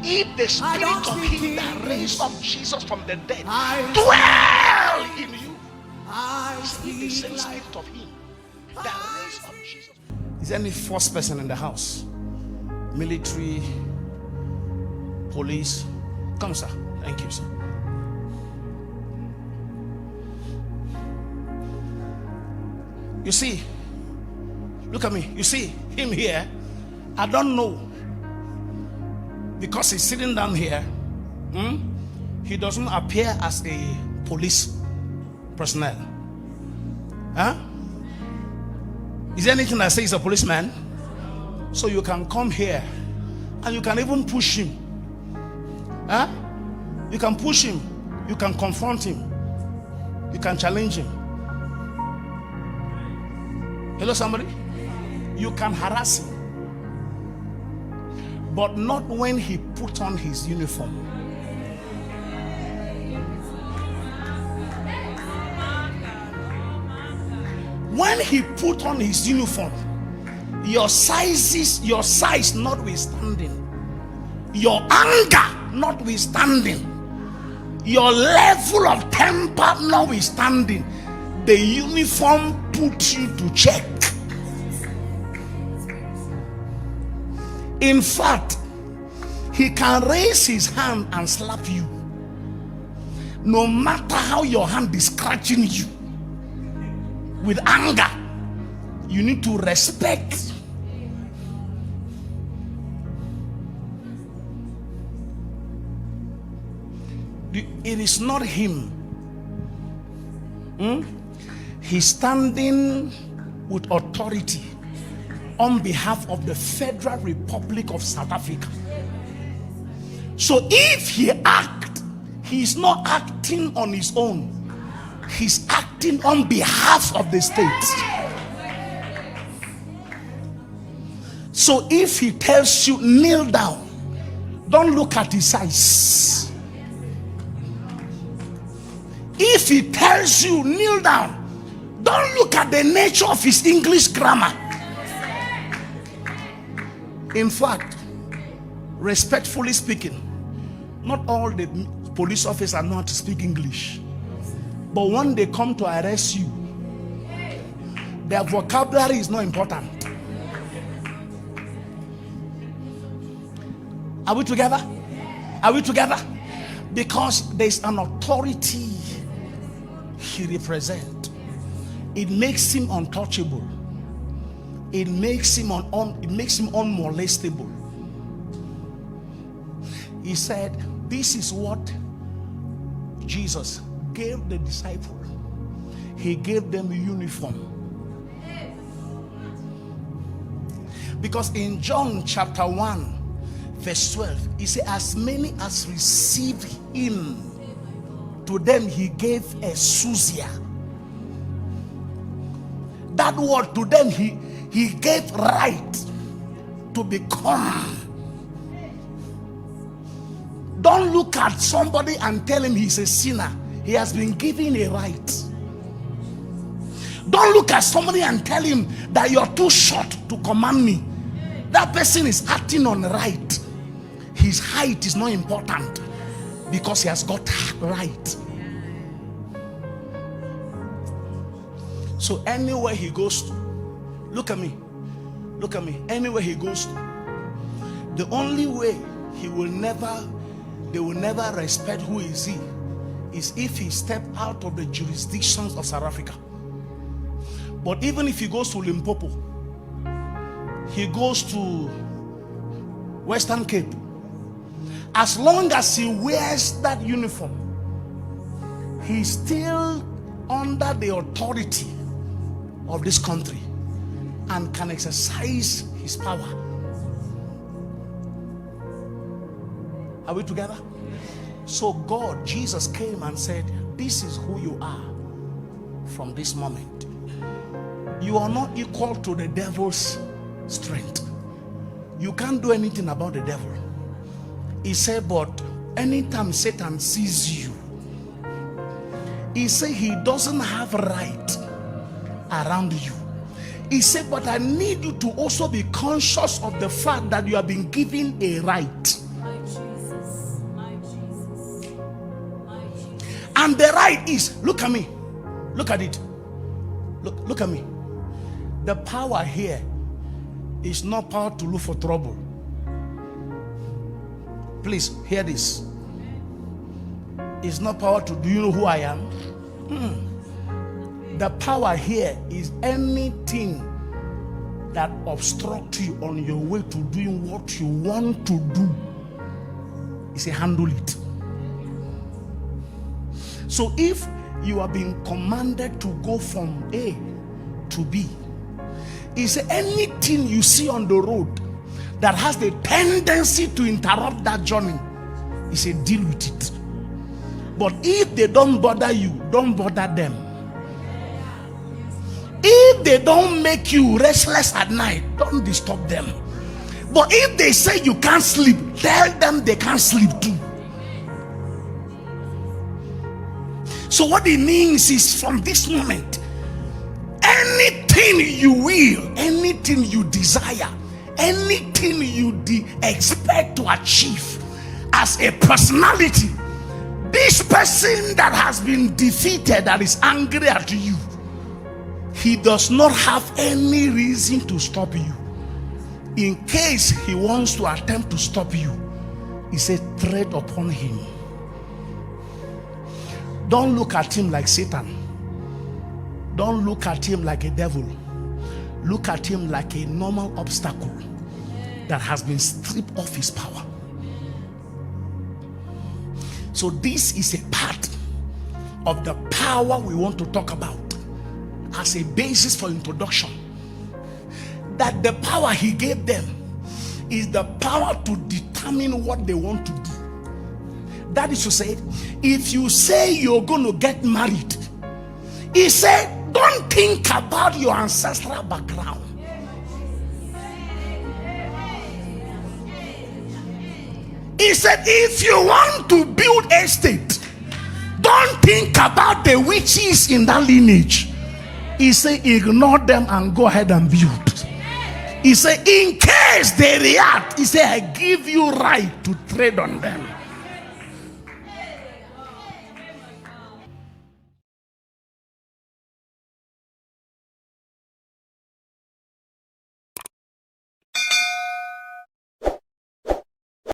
if the spirit of him that raised up Jesus from the dead dwell in you, see the same spirit of him that raised up Jesus. Is there any first person in the house? Military, police? Come, sir. Thank you, sir. You see, look at me. You see him here. I don't know, because he's sitting down here. He doesn't appear as a police personnel. Huh? Is there anything that says he's a policeman? So you can come here and you can even push him. Huh? You can push him. You can confront him. You can challenge him. Hello, somebody? You can harass him. But not when he put on his uniform. When he put on his uniform, your size notwithstanding, your anger notwithstanding, your level of temper notwithstanding, the uniform puts you to check. In fact, he can raise his hand and slap you, no matter how your hand is scratching you with anger. You need to respect. It is not him. He's standing with authority on behalf of the Federal Republic of South Africa. So if he acts, he's not acting on his own. He's acting on behalf of the state. So if he tells you kneel down, don't look at his size. If he tells you kneel down, don't look at the nature of his English grammar. In fact, respectfully speaking, not all the police officers know how to speak English. But when they come to arrest you, their vocabulary is not important. Are we together? Are we together? Because there's an authority he represents. It makes him untouchable. It makes him unmolestable. He said, this is what Jesus gave the disciple. He gave them a uniform. Because in John chapter 1 verse 12, he said, as many as received him, to them he gave exousia. That word, to them he gave right to become. Don't look at somebody and tell him he's a sinner. He has been given a right. Don't look at somebody and tell him that you're too short to command me. That person is acting on right. His height is not important because he has got right. So anywhere he goes to, look at me, anywhere he goes to, the only way they will never respect who is he is if he step out of the jurisdictions of South Africa. But even if he goes to Limpopo, he goes to Western Cape, as long as he wears that uniform, he's still under the authority of this country and can exercise his power. Are we together? So Jesus came and said, this is who you are from this moment. You are not equal to the devil's strength. You can't do anything about the devil. He said, but anytime Satan sees you, he said he doesn't have right around you. He said, but I need you to also be conscious of the fact that you have been given a right. And the right is, look at me. Look at it. Look at me. The power here is not power to look for trouble. Please hear this. It's not power to, do you know who I am? The power here is anything that obstructs you on your way to doing what you want to do. It's a handle it. So if you are being commanded to go from A to B, it's anything you see on the road that has the tendency to interrupt that journey. It's a deal with it. But if they don't bother you, don't bother them. If they don't make you restless at night, don't disturb them. But if they say you can't sleep, tell them they can't sleep too. So what it means is, from this moment, anything you will, anything you desire, anything you expect to achieve as a personality, this person that has been defeated, that is angry at you, he does not have any reason to stop you. In case he wants to attempt to stop you, he said, tread upon him. Don't look at him like Satan. Don't look at him like a devil. Look at him like a normal obstacle that has been stripped of his power. So this is a part of the power we want to talk about as a basis for introduction. That the power he gave them is the power to determine what they want to do. That is to say, if you say you're going to get married, he said, don't think about your ancestral background. He said, if you want to build a estate, don't think about the witches in that lineage. He said, ignore them and go ahead and build. He said, in case they react, he said, I give you right to trade on them.